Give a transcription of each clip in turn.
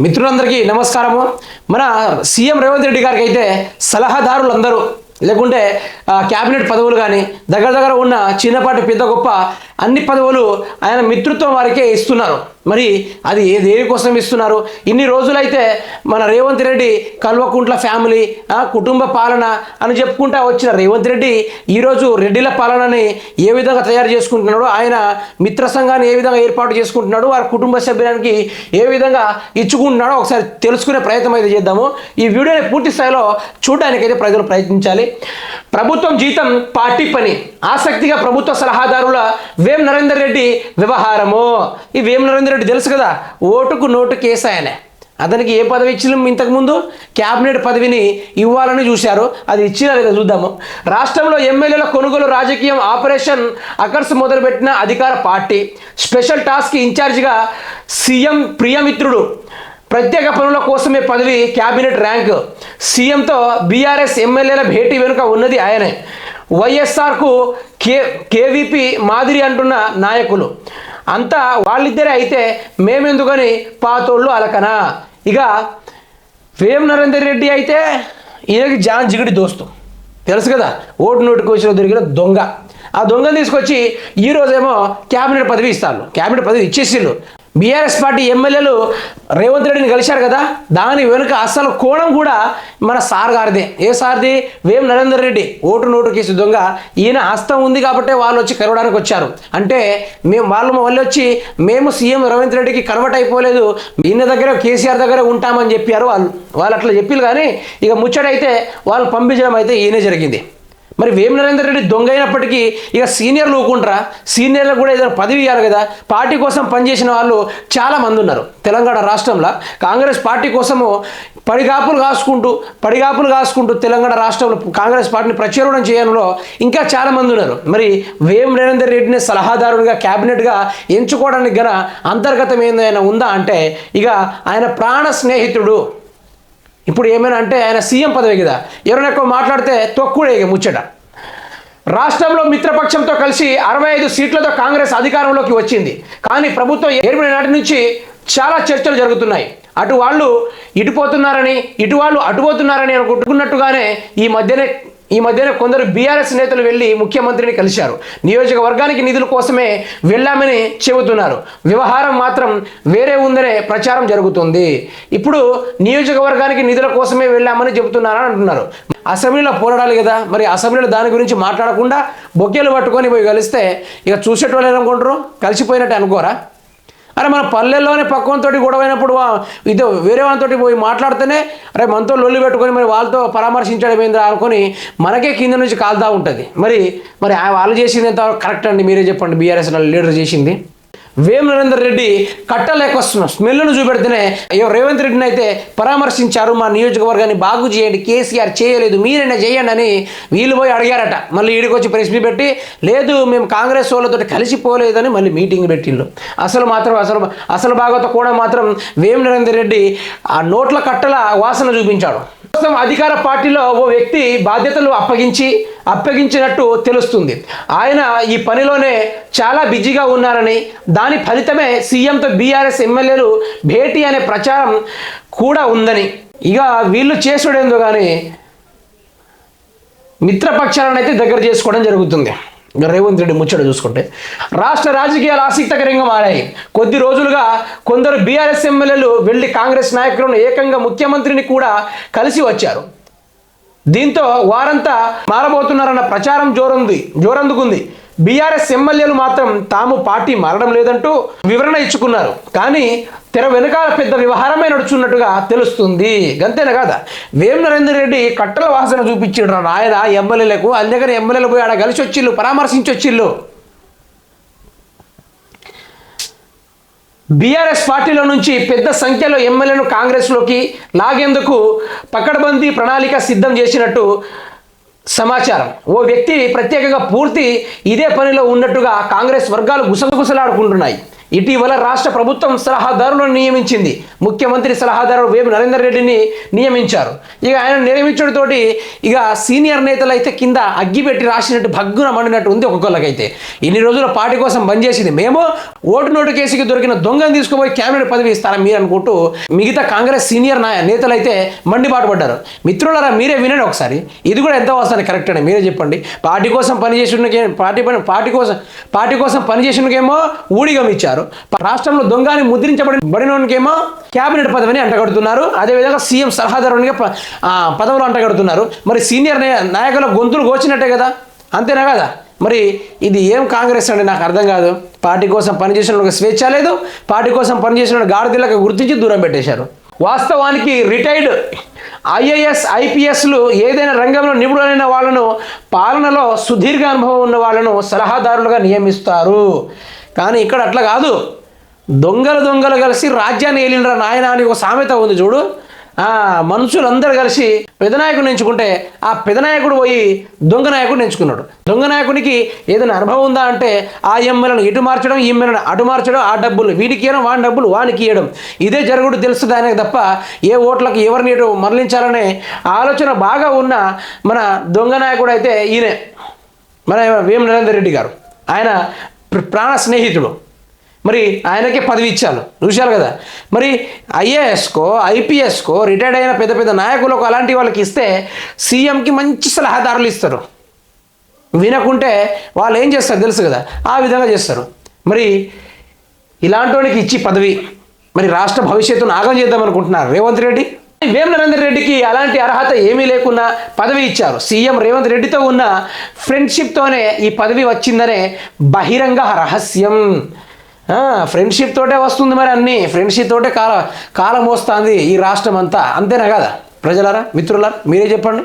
మిత్రులందరికీ నమస్కారము. మన సీఎం రేవంత్ రెడ్డి గారికి అయితే సలహాదారులు అందరూ లేకుంటే క్యాబినెట్ పదవులు కానీ దగ్గర ఉన్న చిన్నపాటి పెద్ద గొప్ప అన్ని పదవులు ఆయన మిత్రుత్వం వారికే ఇస్తున్నారు. మరి అది దేనికోసం ఇస్తున్నారు? ఇన్ని రోజులైతే మన రేవంత్ రెడ్డి కల్వకుంట్ల ఫ్యామిలీ కుటుంబ పాలన అని చెప్పుకుంటా వచ్చిన రేవంత్ రెడ్డి ఈరోజు రెడ్డిల పాలనని ఏ విధంగా తయారు చేసుకుంటున్నాడు, ఆయన మిత్ర సంఘాన్ని ఏ విధంగా ఏర్పాటు చేసుకుంటున్నాడు, వారి కుటుంబ సభ్యునికి ఏ విధంగా ఇచ్చుకుంటున్నాడో ఒకసారి తెలుసుకునే ప్రయత్నం అయితే చేద్దాము. ఈ వీడియోని పూర్తి స్థాయిలో చూడడానికైతే ప్రజలు ప్రయత్నించాలి. ప్రభుత్వం జీతం పార్టీ పని, ఆసక్తిగా ప్రభుత్వ సలహాదారుల వేం నరేందర్ రెడ్డి వ్యవహారము. ఈ వేం నరేందర్ రెడ్డి తెలుసు కదా, ఓటుకు నోటు కేసు. అతనికి ఏ పదవి ఇచ్చినాం ఇంతకుముందు? క్యాబినెట్ పదవిని ఇవ్వాలని చూశారు, అది ఇచ్చినా లేదా చూద్దాము. రాష్ట్రంలో ఎమ్మెల్యేల కొనుగోలు రాజకీయం ఆపరేషన్ అకర్స్ మొదలుపెట్టిన అధికార పార్టీ. స్పెషల్ టాస్క్ ఇన్ఛార్జిగా సీఎం ప్రియమిత్రుడు. ప్రత్యేక పనుల కోసమే పదవి, క్యాబినెట్ ర్యాంక్. సీఎంతో బీఆర్ఎస్ ఎమ్మెల్యేల భేటీ వెనుక ఉన్నది ఆయనే. వైఎస్ఆర్కు కేవీపీ మాదిరి అంటున్న నాయకులు అంతా వాళ్ళిద్దరే అయితే మేమెందుకని పాతోళ్ళు అలకనా. ఇక వేం నరేందర్ రెడ్డి అయితే ఈయనకి జాన్ జిగిడి దోస్తు తెలుసు కదా, ఓటు నోటికోసం దొరికిన దొంగ. ఆ దొంగను తీసుకొచ్చి ఈరోజేమో క్యాబినెట్ పదవి ఇస్తాను, క్యాబినెట్ పదవి ఇచ్చేసిళ్ళు. బీఆర్ఎస్ పార్టీ ఎమ్మెల్యేలు రేవంత్ రెడ్డిని కలిశారు కదా, దాని వెనుక అసలు కోణం కూడా మన సార్ గారిదే. ఏ సార్ది? వేం Narender Reddy vote note case దొంగ. ఈయన హస్తం ఉంది కాబట్టి వాళ్ళు వచ్చి కలవడానికి వచ్చారు. అంటే వాళ్ళు వచ్చి మేము సీఎం రేవంత్ రెడ్డికి కన్వర్ట్ అయిపోలేదు, ఈయన దగ్గర కేసీఆర్ దగ్గర ఉంటామని చెప్పారు వాళ్ళు అట్లా చెప్పారు. కానీ ఇక ముచ్చటైతే వాళ్ళు పంపించడం అయితే ఈయనే జరిగింది. మరి వేం నరేందర్ రెడ్డి దొంగ అయినప్పటికీ ఇక సీనియర్లు ఊకుంటారా? సీనియర్లకు కూడా ఏదైనా పదవి ఇవ్వాలి కదా. పార్టీ కోసం పనిచేసిన వాళ్ళు చాలామంది ఉన్నారు తెలంగాణ రాష్ట్రంలో. కాంగ్రెస్ పార్టీ కోసము పడిగాపులు కాసుకుంటూ తెలంగాణ రాష్ట్రంలో కాంగ్రెస్ పార్టీని ప్రచురణం చేయడంలో ఇంకా చాలామంది ఉన్నారు. మరి వేం నరేందర్ రెడ్డిని సలహాదారునిగా క్యాబినెట్గా ఎంచుకోవడానికి గల అంతర్గతం ఏదైనా ఉందా అంటే ఇక ఆయన ప్రాణ స్నేహితుడు. ఇప్పుడు ఏమైనా అంటే ఆయన సీఎం పదవి కదా, ఎవరైనా ఎక్కువ మాట్లాడితే తొక్కుడే ఇక ముచ్చట. రాష్ట్రంలో మిత్రపక్షంతో కలిసి 65 సీట్లతో కాంగ్రెస్ అధికారంలోకి వచ్చింది. కానీ ప్రభుత్వం ఏర్పడిన నాటి నుంచి చాలా చర్చలు జరుగుతున్నాయి. అటు వాళ్ళు ఇటుపోతున్నారని, ఇటు వాళ్ళు అటుపోతున్నారని అనుకుంటున్నట్టుగానే ఈ మధ్యనే కొందరు బీఆర్ఎస్ నేతలు వెళ్ళి ముఖ్యమంత్రిని కలిశారు. నియోజకవర్గానికి నిధుల కోసమే వెళ్ళామని చెబుతున్నారు. వ్యవహారం మాత్రం వేరే ఉందనే ప్రచారం జరుగుతుంది. ఇప్పుడు నియోజకవర్గానికి నిధుల కోసమే వెళ్ళామని చెబుతున్నారని అంటున్నారు. అసెంబ్లీలో పోరాడాలి కదా, మరి అసెంబ్లీలో దాని గురించి మాట్లాడకుండా బొకేలు పట్టుకొని పోయి కలిస్తే ఇక చూసేటోళ్ళు ఏమనుకుంటారు? కలిసిపోయినట్టు అనుకోరా? అరే మన పల్లెల్లోనే పక్కనతో గొడవైనప్పుడు ఇదో వేరే వాళ్ళతో పోయి మాట్లాడితేనే అరే మనతో లొల్లి పెట్టుకొని మరి వాళ్ళతో పరామర్శించడం ఏంద్రా అనుకొని మనకే కింద నుంచి కాలుతా ఉంటుంది. మరి వాళ్ళు చేసింది ఎంత కరెక్ట్ అండి? మీరే చెప్పండి. బీఆర్ఎస్ లీడర్ చేసింది. వేం నరేందర్ రెడ్డి కట్టలేకొస్తున్న స్మెల్ను చూపెడితేనే రేవంత్ రెడ్డిని అయితే పరామర్శించారు. మా నియోజకవర్గాన్ని బాగు చేయండి, కేసీఆర్ చేయలేదు, మీరైనా చేయండి అని వీళ్ళు పోయి అడిగారట. మళ్ళీ ఈడికి వచ్చి ప్రెస్ మీట్ పెట్టి లేదు మేము కాంగ్రెస్ వాళ్ళతో కలిసిపోలేదని మళ్ళీ మీటింగ్ పెట్టిళ్ళు. అసలు బాగోత కూడా మాత్రం వేం నరేందర్ రెడ్డి ఆ నోట్ల కట్టల వాసన చూపించాడు. అధికార పార్టీలో ఓ వ్యక్తి బాధ్యతలు అప్పగించినట్టు తెలుస్తుంది. ఆయన ఈ పనిలోనే చాలా బిజీగా ఉన్నారని, దాని ఫలితమే సీఎంతో బీఆర్ఎస్ ఎమ్మెల్యేలు భేటీ అనే ప్రచారం కూడా ఉందని. ఇక వీళ్ళు చేసుడేందో కానీ మిత్రపక్షాలను అయితే దగ్గర చేసుకోవడం జరుగుతుంది. రేవంత్ రెడ్డి ముచ్చట చూసుకుంటే రాష్ట్ర రాజకీయాలు ఆసక్తికరంగా మారాయి. కొద్ది రోజులుగా కొందరు బీఆర్ఎస్ ఎమ్మెల్యేలు వెళ్ళి కాంగ్రెస్ నాయకులను ఏకంగా ముఖ్యమంత్రిని కూడా కలిసి వచ్చారు. దీంతో వారంతా మారబోతున్నారన్న ప్రచారం జోరందుకుంది. బీఆర్ఎస్ ఎమ్మెల్యేలు మాత్రం తాము పార్టీ మారడం లేదంటూ వివరణ ఇచ్చుకున్నారు. కానీ తెర వెనకాల పెద్ద వ్యవహారమే నడుచున్నట్టుగా తెలుస్తుంది. గంతేనా కాదా? వేం నరేందర్ రెడ్డి కట్టల వాసన చూపించాడు ఆయన ఎమ్మెల్యేలకు. అందుకని ఎమ్మెల్యేలు పోయి ఆడ కలిసి వచ్చిళ్ళు, పరామర్శించొచ్చిళ్ళు. బీఆర్ఎస్ పార్టీలో నుంచి పెద్ద సంఖ్యలో ఎమ్మెల్యేను కాంగ్రెస్లోకి లాగేందుకు పకడ్బందీ ప్రణాళిక సిద్ధం చేసినట్టు సమాచారం. ఓ వ్యక్తి ప్రత్యేకంగా పూర్తి ఇదే పనిలో ఉన్నట్టుగా కాంగ్రెస్ వర్గాలు గుసగుసలాడుకుంటున్నాయి. ఇటీవల రాష్ట్ర ప్రభుత్వం సలహాదారులను నియమించింది. ముఖ్యమంత్రి సలహాదారు వేము నరేందర్ రెడ్డిని నియమించారు. ఇక ఆయన నియమించడంతోటి ఇక సీనియర్ నేతలు అయితే కింద అగ్గిపెట్టి రాసినట్టు భగ్గున మండినట్టు ఉంది ఒక్కొక్కరికైతే. ఇన్ని రోజుల పార్టీ కోసం బంద్ చేసింది మేము, ఓటు నోటు కేసుకి దొరికిన దొంగను తీసుకుపోయి క్యాబినెట్ పదవి ఇస్తారని మీరు అనుకుంటూ మిగతా కాంగ్రెస్ సీనియర్ నేతలు అయితే మండిపాటు పడ్డారు. మిత్రులారా, మీరే వినండి ఒకసారి. ఇది కూడా ఎంత వస్తుంది కరెక్ట్ అని మీరే చెప్పండి. పార్టీ కోసం పనిచేసిన పార్టీ కోసం పనిచేసినకేమో ఊడిగం ఇచ్చారు. రాష్ట్రంలో దొంగని ముద్రించబడినకేమో క్యాబినెట్ పదవిని అంటగడుతున్నారు. అదేవిధంగా సీఎం సలహాదారునిగా పదవులు అంటగడుతున్నారు. మరి సీనియర్ నాయకుల గొంతులు గోచినట్టే కదా, అంతేనా కదా? మరి ఇది ఏం కాంగ్రెస్ అండి, నాకు అర్థం కాదు. పార్టీ కోసం పనిచేసిన వాళ్ళకి స్వేచ్ఛ లేదు, పార్టీ కోసం పనిచేసిన గాడిదలకు గుర్తించి దూరం పెట్టేశారు. వాస్తవానికి రిటైర్డ్ ఐఏఎస్ ఐపీఎస్లు ఏదైనా రంగంలో నిపుణులైన వాళ్ళను, పాలనలో సుదీర్ఘ అనుభవం ఉన్న వాళ్ళను సలహాదారులుగా నియమిస్తారు. కానీ ఇక్కడ అట్లా కాదు. దొంగలు కలిసి రాజ్యాన్ని ఏలినరా నాయన అని ఒక సామెత ఉంది చూడు. మనుషులందరూ కలిసి పెదనాయకుడిని ఎంచుకుంటే ఆ పెదనాయకుడు పోయి దొంగ నాయకుడిని ఎంచుకున్నాడు. దొంగ నాయకునికి ఏదైనా అనుభవం ఉందా అంటే ఆ ఎమ్మెల్యేలను ఇటు మార్చడం, ఈ ఎమ్మెల్యేలను అటు మార్చడం, ఆ డబ్బులు వీడికి ఇవ్వడం, వాని డబ్బులు వానికి ఇవ్వడం, ఇదే జరుగుడు తెలుస్తుంది ఆయనకు తప్ప ఏ ఓట్లకు ఎవరిని ఇటు మరలించాలనే ఆలోచన బాగా ఉన్న మన దొంగ నాయకుడు అయితే ఈయనే, మన వేము నరేందర్ రెడ్డి గారు. ఆయన ప్రాణ స్నేహితుడు. మరి ఆయనకే పదవి ఇచ్చారు, చూశారు కదా. మరి ఐఏఎస్కో ఐపీఎస్కో రిటైర్డ్ అయిన పెద్ద పెద్ద నాయకులకు అలాంటి వాళ్ళకి ఇస్తే సీఎంకి మంచి సలహాదారులు ఇస్తారు. వినకుంటే వాళ్ళు ఏం చేస్తారు తెలుసు కదా, ఆ విధంగా చేస్తారు. మరి ఇలాంటి వాడికి ఇచ్చి పదవి మరి రాష్ట్ర భవిష్యత్తును ఆగం చేద్దామనుకుంటున్నారు రేవంత్ రెడ్డి. వేము నరేందర్ రెడ్డికి అలాంటి అర్హత ఏమీ లేకున్నా పదవి ఇచ్చారు. సీఎం రేవంత్ రెడ్డితో ఉన్న ఫ్రెండ్షిప్తోనే ఈ పదవి వచ్చిందనే బహిరంగ రహస్యం. ఫ్రెండ్షిప్ తోటే వస్తుంది, మరి అన్నీ ఫ్రెండ్షిప్ తోటే కాలం వస్తుంది ఈ రాష్ట్రం అంతా, అంతేనా కదా? ప్రజలారా, మిత్రులారా, మీరే చెప్పండి.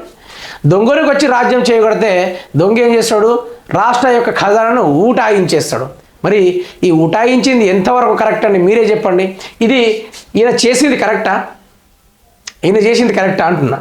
దొంగలకు వచ్చి రాజ్యం చేయగడితే దొంగ ఏం చేస్తాడు? రాష్ట్ర యొక్క ఖజానాను ఊటాయించేస్తాడు. మరి ఈ ఊటాయించింది ఎంతవరకు కరెక్ట్ అని మీరే చెప్పండి. ఇది ఈయన చేసింది కరెక్టా? ఈయన చేసింది కరెక్టా అంటున్నా.